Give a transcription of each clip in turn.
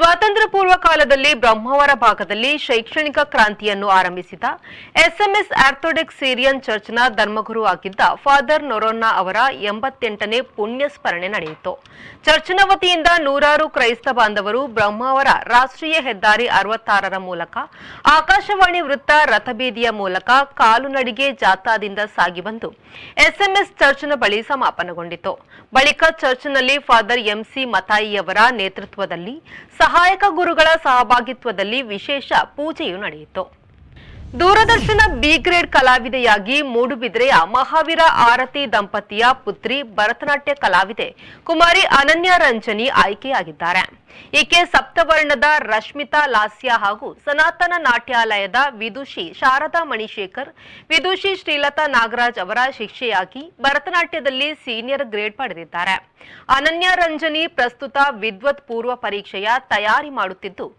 ಸ್ವಾತಂತ್ರ್ಯ ಪೂರ್ವ ಕಾಲದಲ್ಲಿ ಬ್ರಹ್ಮಾವರ ಭಾಗದಲ್ಲಿ ಶೈಕ್ಷಣಿಕ ಕ್ರಾಂತಿಯನ್ನು ಆರಂಭಿಸಿದ ಎಸ್ಎಂಎಸ್ ಆರ್ಥೋಡಾಕ್ಸ್ ಸಿರಿಯನ್ ಚರ್ಚ್ನ ಧರ್ಮಗುರು ಆಗಿದ್ದ ಫಾದರ್ ನೊರೊನ್ನಾ ಅವರ 88ನೇ ಪುಣ್ಯ ಸ್ಮರಣೆ ನಡೆಯಿತು. ಚರ್ಚ್ನ ವತಿಯಿಂದ ನೂರಾರು ಕ್ರೈಸ್ತ ಬಾಂಧವರು ಬ್ರಹ್ಮಾವರ ರಾಷ್ಟ್ರೀಯ ಹೆದ್ದಾರಿ 66ರ ಮೂಲಕ ಆಕಾಶವಾಣಿ ವೃತ್ತ ರಥಬೀದಿಯ ಮೂಲಕ ಕಾಲುನಡಿಗೆ ಜಾಥಾದಿಂದ ಸಾಗಿ ಬಂದು ಎಸ್ಎಂಎಸ್ ಚರ್ಚ್ನ ಬಳಿ ಸಮಾಪನಗೊಂಡಿತು. ಬಳಿಕ ಚರ್ಚ್ನಲ್ಲಿ ಫಾದರ್ ಎಂಸಿ ಮತಾಯಿಯವರ ನೇತೃತ್ವದಲ್ಲಿ ಸಹಾಯಕ ಗುರುಗಳ ಸಹಭಾಗಿತ್ವದಲ್ಲಿ ವಿಶೇಷ ಪೂಜೆಯು ನಡೆಯಿತು. ದೂರದರ್ಶನ ಬಿ ಗ್ರೇಡ್ ಕಲಾವಿದೆಯಾಗಿ ಮೂಡುಬಿದ್ರೆಯ ಮಹಾವೀರ ಆರತಿ ದಂಪತಿಯ ಪುತ್ರಿ ಭರತನಾಟ್ಯ ಕಲಾವಿದೆ ಕುಮಾರಿ ಅನನ್ಯ ರಂಜನಿ ಆಯ್ಕೆಯಾಗಿದ್ದಾರೆ. ಈಕೆ ಸಪ್ತವರ್ಣದ ರಶ್ಮಿತಾ ಲಾಸ್ಯ ಹಾಗೂ ಸನಾತನ ನಾಟ್ಯಾಲಯದ ವಿದುಷಿ ಶಾರದಾ ಮಣಿಶೇಖರ್, ವಿದುಷಿ ಶ್ರೀಲತಾ ನಾಗರಾಜ್ ಅವರ ಶಿಷ್ಯೆಯಾಗಿ ಭರತನಾಟ್ಯದಲ್ಲಿ ಸೀನಿಯರ್ ಗ್ರೇಡ್ ಪಡೆದಿದ್ದಾರೆ. ಅನನ್ಯ ರಂಜನಿ ಪ್ರಸ್ತುತ ವಿದ್ವತ್ ಪೂರ್ವ ಪರೀಕ್ಷೆಯ ತಯಾರಿ ಮಾಡುತ್ತಿದ್ದು,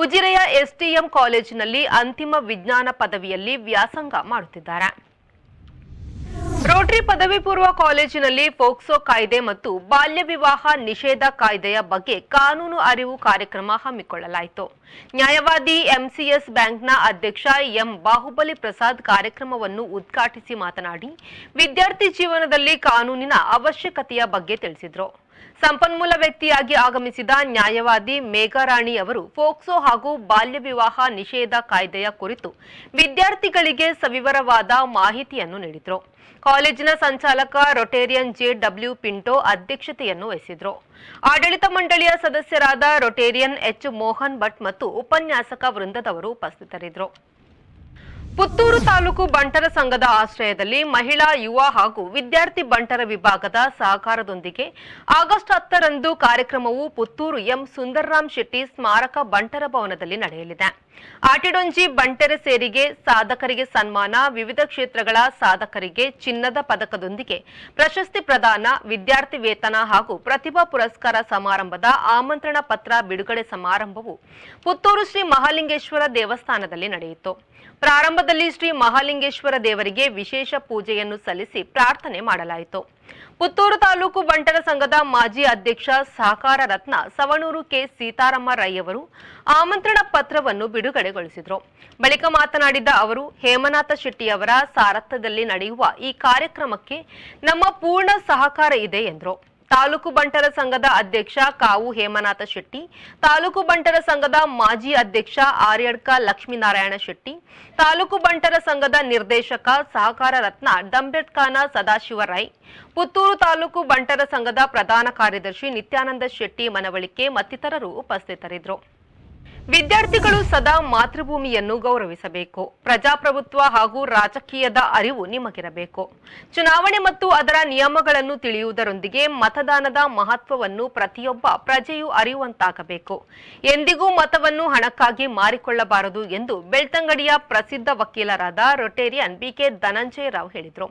ಉಜಿರೆಯ ಎಸ್ಟಿಎಂ ಕಾಲೇಜಿನಲ್ಲಿ ಅಂತಿಮ ವಿಜ್ಞಾನ ಪದವಿಯಲ್ಲಿ ವ್ಯಾಸಂಗ ಮಾಡುತ್ತಿದ್ದಾರೆ. ರೋಟರಿ ಪದವಿ ಪೂರ್ವ ಕಾಲೇಜಿನಲ್ಲಿ ಪೋಕ್ಸೋ ಕಾಯ್ದೆ ಮತ್ತು ಬಾಲ್ಯ ವಿವಾಹ ನಿಷೇಧ ಕಾಯ್ದೆಯ ಬಗ್ಗೆ ಕಾನೂನು ಅರಿವು ಕಾರ್ಯಕ್ರಮ ಹಮ್ಮಿಕೊಳ್ಳಲಾಯಿತು. ನ್ಯಾಯವಾದಿ ಎಂಸಿಎಸ್ ಬ್ಯಾಂಕ್ನ ಅಧ್ಯಕ್ಷ ಎಂ ಬಾಹುಬಲಿ ಪ್ರಸಾದ್ ಕಾರ್ಯಕ್ರಮವನ್ನು ಉದ್ಘಾಟಿಸಿ ಮಾತನಾಡಿ, ವಿದ್ಯಾರ್ಥಿ ಜೀವನದಲ್ಲಿ ಕಾನೂನಿನ ಅವಶ್ಯಕತೆಯ ಬಗ್ಗೆ ತಿಳಿಸಿದರು. ಸಂಪನ್ಮೂಲ ವ್ಯಕ್ತಿಯಾಗಿ ಆಗಮಿಸಿದ ನ್ಯಾಯವಾದಿ ಮೇಘಾರಾಣಿ ಅವರು ಪೋಕ್ಸೋ ಹಾಗೂ ಬಾಲ್ಯ ವಿವಾಹ ನಿಷೇಧ ಕಾಯ್ದೆಯ ಕುರಿತು ವಿದ್ಯಾರ್ಥಿಗಳಿಗೆ ಸವಿವರವಾದ ಮಾಹಿತಿಯನ್ನು ನೀಡಿದರು. ಕಾಲೇಜಿನ ಸಂಚಾಲಕ ರೊಟೇರಿಯನ್ ಜೆಡಬ್ಲ್ಯೂ ಪಿಂಟೋ ಅಧ್ಯಕ್ಷತೆಯನ್ನು ವಹಿಸಿದರು. ಆಡಳಿತ ಮಂಡಳಿಯ ಸದಸ್ಯರಾದ ರೊಟೇರಿಯನ್ ಎಚ್ ಮೋಹನ್ ಭಟ್ ಮತ್ತು ಉಪನ್ಯಾಸಕ ವೃಂದದವರು ಉಪಸ್ಥಿತರಿದ್ದರು. ಪುತ್ತೂರು ತಾಲೂಕು ಬಂಟರ ಸಂಘದ ಆಶ್ರಯದಲ್ಲಿ ಮಹಿಳಾ, ಯುವ ಹಾಗೂ ವಿದ್ಯಾರ್ಥಿ ಬಂಟರ ವಿಭಾಗದ ಸಹಕಾರದೊಂದಿಗೆ ಆಗಸ್ಟ್ 10ರಂದು ಕಾರ್ಯಕ್ರಮವು ಪುತ್ತೂರು ಎಂ ಸುಂದರ್ರಾಮ್ ಶೆಟ್ಟಿ ಸ್ಮಾರಕ ಬಂಟರ ಭವನದಲ್ಲಿ ನಡೆಯಲಿದೆ. ಆಟಿಡೊಂಜಿ ಬಂಟೆರೆ ಸೇರಿಗೆ ಸಾಧಕರಿಗೆ ಸನ್ಮಾನ, ವಿವಿಧ ಕ್ಷೇತ್ರಗಳ ಸಾಧಕರಿಗೆ ಚಿನ್ನದ ಪದಕದೊಂದಿಗೆ ಪ್ರಶಸ್ತಿ ಪ್ರದಾನ, ವಿದ್ಯಾರ್ಥಿ ವೇತನ ಹಾಗೂ ಪ್ರತಿಭಾ ಪುರಸ್ಕಾರ ಸಮಾರಂಭದ ಆಮಂತ್ರಣ ಪತ್ರ ಬಿಡುಗಡೆ ಸಮಾರಂಭವು ಪುತ್ತೂರು ಶ್ರೀ ಮಹಾಲಿಂಗೇಶ್ವರ ದೇವಸ್ಥಾನದಲ್ಲಿ ನಡೆಯಿತು. ಪ್ರಾರಂಭದಲ್ಲಿ ಶ್ರೀ ಮಹಾಲಿಂಗೇಶ್ವರ ದೇವರಿಗೆ ವಿಶೇಷ ಪೂಜೆಯನ್ನು ಸಲ್ಲಿಸಿ ಪ್ರಾರ್ಥನೆ ಮಾಡಲಾಯಿತು. ಪುತ್ತೂರು ತಾಲೂಕು ಬಂಟರ ಸಂಘದ ಮಾಜಿ ಅಧ್ಯಕ್ಷ ಸಹಕಾರ ರತ್ನ ಸವಣೂರು ಕೆ ಸೀತಾರಾಮ ರೈ ಅವರು ಆಮಂತ್ರಣ ಪತ್ರವನ್ನು ಬಿಡುಗಡೆಗೊಳಿಸಿದರು. ಬಳಿಕ ಮಾತನಾಡಿದ ಅವರು, ಹೇಮನಾಥ ಶೆಟ್ಟಿಯವರ ಸಾರಥ್ಯದಲ್ಲಿ ನಡೆಯುವ ಈ ಕಾರ್ಯಕ್ರಮಕ್ಕೆ ನಮ್ಮ ಪೂರ್ಣ ಸಹಕಾರ ಇದೆ ಎಂದರು. ತಾಲೂಕು ಬಂಟರ ಸಂಘದ ಅಧ್ಯಕ್ಷ ಕಾವು ಹೇಮನಾಥ ಶೆಟ್ಟಿ, ತಾಲೂಕು ಬಂಟರ ಸಂಘದ ಮಾಜಿ ಅಧ್ಯಕ್ಷ ಆರ್ಯಡ್ಕ ಲಕ್ಷ್ಮೀನಾರಾಯಣ ಶೆಟ್ಟಿ, ತಾಲೂಕು ಬಂಟರ ಸಂಘದ ನಿರ್ದೇಶಕ ಸಹಕಾರ ರತ್ನ ದಂಬೆಟ್ಕಾನ ಸದಾಶಿವ ರೈ, ಪುತ್ತೂರು ತಾಲೂಕು ಬಂಟರ ಸಂಘದ ಪ್ರಧಾನ ಕಾರ್ಯದರ್ಶಿ ನಿತ್ಯಾನಂದ ಶೆಟ್ಟಿ ಮನವಳಿಕೆ ಮತ್ತಿತರರು ಉಪಸ್ಥಿತರಿದ್ದರು. ವಿದ್ಯಾರ್ಥಿಗಳು ಸದಾ ಮಾತೃಭೂಮಿಯನ್ನು ಗೌರವಿಸಬೇಕು. ಪ್ರಜಾಪ್ರಭುತ್ವ ಹಾಗೂ ರಾಜಕೀಯದ ಅರಿವು ನಿಮಗಿರಬೇಕು. ಚುನಾವಣೆ ಮತ್ತು ಅದರ ನಿಯಮಗಳನ್ನು ತಿಳಿಯುವುದರೊಂದಿಗೆ ಮತದಾನದ ಮಹತ್ವವನ್ನು ಪ್ರತಿಯೊಬ್ಬ ಪ್ರಜೆಯೂ ಅರಿಯುವಂತಾಗಬೇಕು. ಎಂದಿಗೂ ಮತವನ್ನು ಹಣಕ್ಕಾಗಿ ಮಾರಿಕೊಳ್ಳಬಾರದು ಎಂದು ಬೆಳ್ತಂಗಡಿಯ ಪ್ರಸಿದ್ಧ ವಕೀಲರಾದ ರೊಟೇರಿಯನ್ ಬಿಕೆ ಧನಂಜಯ ರಾವ್ ಹೇಳಿದರು.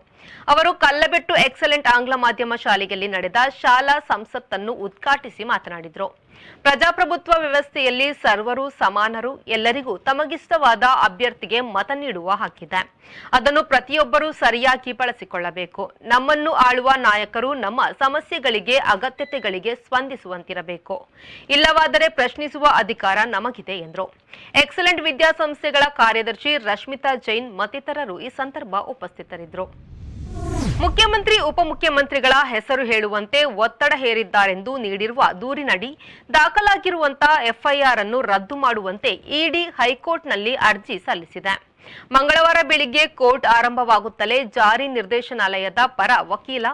ಅವರು ಕಲ್ಲಬೆಟ್ಟು ಎಕ್ಸಲೆಂಟ್ ಆಂಗ್ಲ ಮಾಧ್ಯಮ ಶಾಲೆಯಲ್ಲಿ ನಡೆದ ಶಾಲಾ ಸಂಸತ್ತನ್ನು ಉದ್ಘಾಟಿಸಿ ಮಾತನಾಡಿದರು. ಪ್ರಜಾಪ್ರಭುತ್ವ ವ್ಯವಸ್ಥೆಯಲ್ಲಿ ಸರ್ವರು ಸಮಾನರು, ಎಲ್ಲರಿಗೂ ತಮಗಿಷ್ಟವಾದ ಅಭ್ಯರ್ಥಿಗೆ ಮತ ನೀಡುವ ಹಕ್ಕಿದೆ. ಅದನ್ನು ಪ್ರತಿಯೊಬ್ಬರೂ ಸರಿಯಾಗಿ ಬಳಸಿಕೊಳ್ಳಬೇಕು. ನಮ್ಮನ್ನು ಆಳುವ ನಾಯಕರು ನಮ್ಮ ಸಮಸ್ಯೆಗಳಿಗೆ, ಅಗತ್ಯತೆಗಳಿಗೆ ಸ್ಪಂದಿಸುವಂತಿರಬೇಕು. ಇಲ್ಲವಾದರೆ ಪ್ರಶ್ನಿಸುವ ಅಧಿಕಾರ ನಮಗಿದೆ ಎಂದರು. ಎಕ್ಸಲೆಂಟ್ ವಿದ್ಯಾಸಂಸ್ಥೆಗಳ ಕಾರ್ಯದರ್ಶಿ ರಶ್ಮಿತಾ ಜೈನ್ ಮತ್ತಿತರರು ಈ ಸಂದರ್ಭ ಉಪಸ್ಥಿತರಿದ್ದರು. ಮುಖ್ಯಮಂತ್ರಿ, ಉಪಮುಖ್ಯಮಂತ್ರಿಗಳ ಹೆಸರು ಹೇಳುವಂತೆ ಒತ್ತಡ ಹೇರಿದ್ದಾರೆಂದು ನೀಡಿರುವ ದೂರಿನಡಿ ದಾಖಲಾಗಿರುವಂತಹ ಎಫ್ಐಆರ್ ಅನ್ನು ರದ್ದು ಮಾಡುವಂತೆ ಇಡಿ ಹೈಕೋರ್ಟ್ನಲ್ಲಿ ಅರ್ಜಿ ಸಲ್ಲಿಸಿದೆ. ಮಂಗಳವಾರ ಬೆಳಿಗ್ಗೆ ಕೋರ್ಟ್ ಆರಂಭವಾಗುತ್ತಲೇ ಜಾರಿ ನಿರ್ದೇಶನಾಲಯದ ಪರ ವಕೀಲ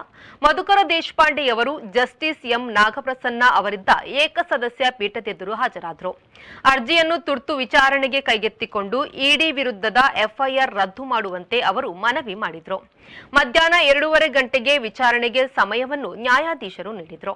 ಮಧುಕರ ದೇಶಪಾಂಡೆಯವರು ಜಸ್ಟಿಸ್ ಎಂ ನಾಗಪ್ರಸನ್ನ ಅವರಿದ್ದ ಏಕಸದಸ್ಯ ಪೀಠದೆದುರು ಹಾಜರಾದರು. ಅರ್ಜಿಯನ್ನು ತುರ್ತು ವಿಚಾರಣೆಗೆ ಕೈಗೆತ್ತಿಕೊಂಡು ಇಡಿ ವಿರುದ್ಧದ ಎಫ್ಐಆರ್ ರದ್ದು ಮಾಡುವಂತೆ ಅವರು ಮನವಿ ಮಾಡಿದರು. ಮಧ್ಯಾಹ್ನ 2:30 ಗಂಟೆಗೆ ವಿಚಾರಣೆಗೆ ಸಮಯವನ್ನು ನ್ಯಾಯಾಧೀಶರು ನೀಡಿದರು.